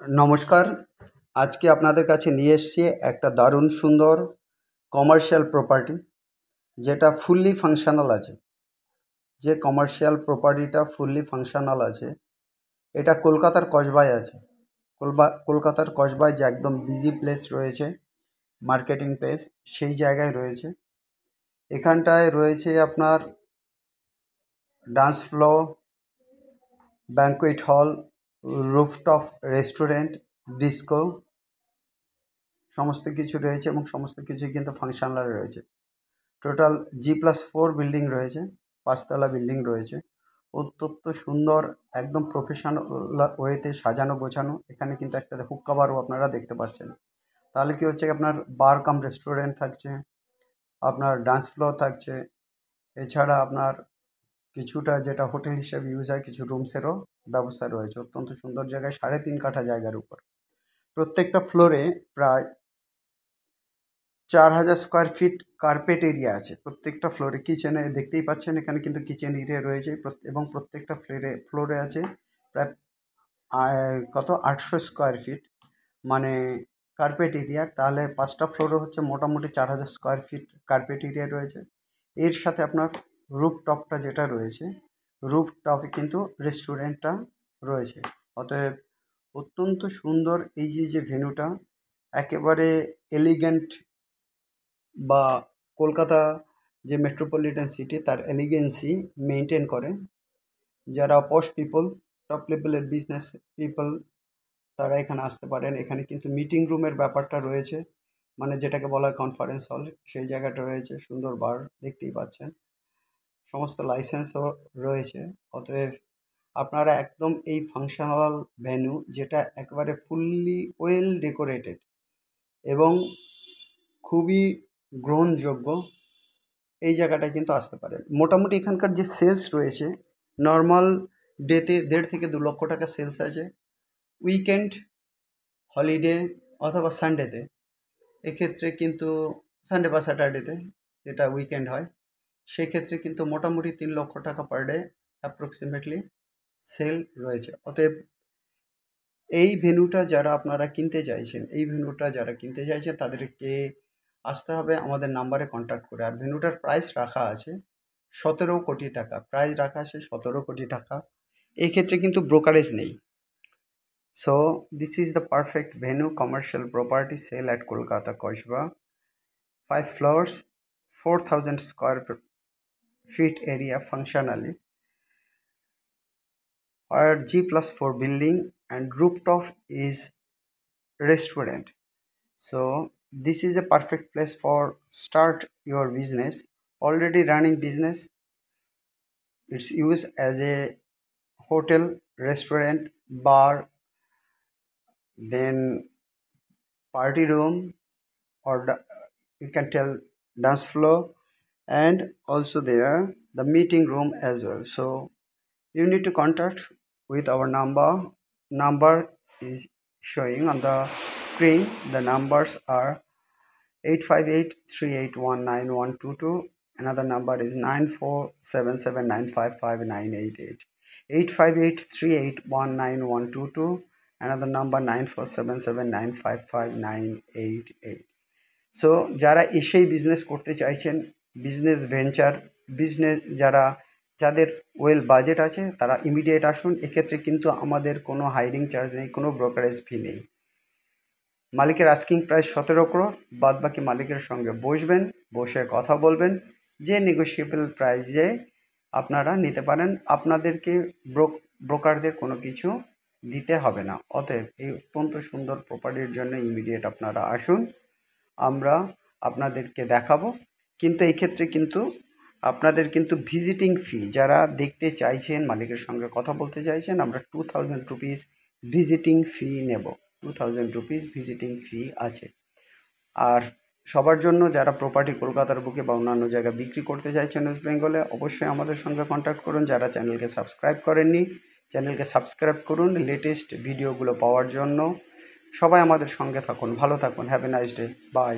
নমস্কার। আজকে আপনাদের কাছে নিয়ে এসেছি একটা দারুণ সুন্দর কমার্শিয়াল প্রপার্টি, যেটা ফুললি ফাংশনাল আছে। যে কমার্শিয়াল প্রপার্টিটা ফুললি ফাংশনাল আছে, এটা কলকাতার কসবায় আছে। কলকাতার কসবায় যে একদম বিজি প্লেস রয়েছে, মার্কেটিং প্লেস, সেই জায়গায় রয়েছে। এখানটায় রয়েছে আপনার dance floor, banquet hall, rooftop restaurant, disco, সমস্ত কিছু রয়েছে এবং সমস্ত কিছুই কিন্তু ফাংশনাল রয়েছে। টোটাল G+4 বিল্ডিং রয়েছে, 5 তলা বিল্ডিং রয়েছে। অত্যন্ত সুন্দর, একদম প্রফেশনাল ওয়েতে সাজানো গোছানো। এখানে কিন্তু একটা হুক্কা বারও আপনারা দেখতে পাচ্ছেন। তাহলে কি হচ্ছে, আপনার বার কাম রেস্টুরেন্ট থাকছে, আপনার ডান্স ফ্লোর থাকছে, এছাড়া আপনার কিছুটা যেটা হোটেল হিসেবে ইউজ হয়, কিছু রুমসেরও ব্যবস্থা রয়েছে। অত্যন্ত সুন্দর জায়গায়, 3.5 কাঠা জায়গার উপর। প্রত্যেকটা ফ্লোরে প্রায় 4000 স্কোয়ার ফিট কার্পেট এরিয়া আছে। প্রত্যেকটা ফ্লোরে কিচেনে দেখতেই পাচ্ছেন, এখানে কিন্তু কিচেন এরিয়া রয়েছে এবং প্রত্যেকটা ফ্লোরে আছে প্রায় 800 স্কোয়ার ফিট মানে কার্পেট এরিয়া। তাহলে 5টা ফ্লোরে হচ্ছে মোটামুটি 4000 স্কোয়ার ফিট কার্পেট এরিয়া রয়েছে। এর সাথে আপনার রুফটপটা যেটা রয়েছে, রুফটপে কিন্তু রেস্টুরেন্টটা রয়েছে। অতএব অত্যন্ত সুন্দর এই যে ভেন্যুটা, একেবারে এলিগেন্ট, বা কলকাতা যে মেট্রোপলিটন সিটি তার এলিগেন্সি মেনটেন করে। যারা পশ পিপল, টপ লেভেলের বিজনেস পিপল, তারা এখানে আসতে পারেন। এখানে কিন্তু মিটিং রুমের ব্যাপারটা রয়েছে, মানে যেটাকে বলা হয় কনফারেন্স হল, সেই জায়গাটা রয়েছে। সুন্দর বার দেখতেই পাচ্ছেন, সমস্ত লাইসেন্সও রয়েছে। অতএব আপনারা একদম এই ফাংশনাল ভেন্যু, যেটা একেবারে ফুললি ওয়েল ডেকোরেটেড এবং খুবই গ্রহণযোগ্য, এই জায়গাটায় কিন্তু আসতে পারেন। মোটামুটি এখানকার যে সেলস রয়েছে, নর্মাল ডেতে 1.5 থেকে 2 লক্ষ টাকা সেলস আছে। উইকেন্ড, হলিডে অথবা সানডেতে, এক্ষেত্রে কিন্তু সানডে বা স্যাটারডেতে যেটা উইকেন্ড হয়, সেক্ষেত্রে কিন্তু মোটামুটি 3 লক্ষ টাকা পার ডে অ্যাপ্রক্সিমেটলি সেল রয়েছে। অতএব এই ভেন্যুটা যারা আপনারা কিনতে চাইছেন, তাদেরকে আসতে হবে আমাদের নাম্বারে কন্ট্যাক্ট করে। আর ভেন্যুটার প্রাইস রাখা আছে 17 কোটি টাকা। এক্ষেত্রে কিন্তু ব্রোকারেজ নেই। So this is the perfect venue, commercial property sale at Kolkata Kasba, 5 floors, 4000 square feet area functionally, or G+4 building, and rooftop is restaurant. So this is a perfect place for start your business. Already running business, it's used as a hotel, restaurant, bar, then party room, or you can tell dance floor, and also there the meeting room as well. So you need to contact with our number is showing on the screen. The numbers are 8583819122. Another number is 9477955988. 8583819122. Another number 9477955988. So যারা এসেই business করতে চাইছেন, business venture, যাদের well budget আছে, তারা immediate আসুন। এক্ষেত্রে কিন্তু আমাদের কোনো হাইডিং চার্জ নেই, কোনো ব্রোকারেজ ফি নেই। মালিকের আস্কিং প্রাইস 17 crore, বাদ বাকি মালিকের সঙ্গে বসে কথা বলবেন, যে নেগোশিয়েবল প্রাইসে আপনারা নিতে পারেন। আপনাদেরকে ব্রোকারদের কোনো কিছু দিতে হবে না। অতএব এই অত্যন্ত সুন্দর প্রপার্টির জন্য ইমিডিয়েট আপনারা আসুন, আমরা আপনাদেরকে দেখাবো। কিন্তু এই ক্ষেত্রে কিন্তু আপনাদের কিন্তু ভিজিটিং ফি, যারা দেখতে চাইছেন, মালিকের সঙ্গে কথা বলতে চাইছেন, আমরা 2000 রুপিস ভিজিটিং ফি নেব। 2000 রুপিস ভিজিটিং ফি আছে। আর সবার জন্য যারা প্রপার্টি কলকাতার বুকে বা অন্যান্য জায়গায় বিক্রি করতে চাইছেন ওয়েস্ট বেঙ্গলে, অবশ্যই আমাদের সঙ্গে কন্ট্যাক্ট করুন। যারা চ্যানেলকে সাবস্ক্রাইব করেননি, চ্যানেলকে সাবস্ক্রাইব করুন লেটেস্ট ভিডিওগুলো পাওয়ার জন্য। সবাই আমাদের সঙ্গে থাকুন, ভালো থাকুন। Have a nice day, by.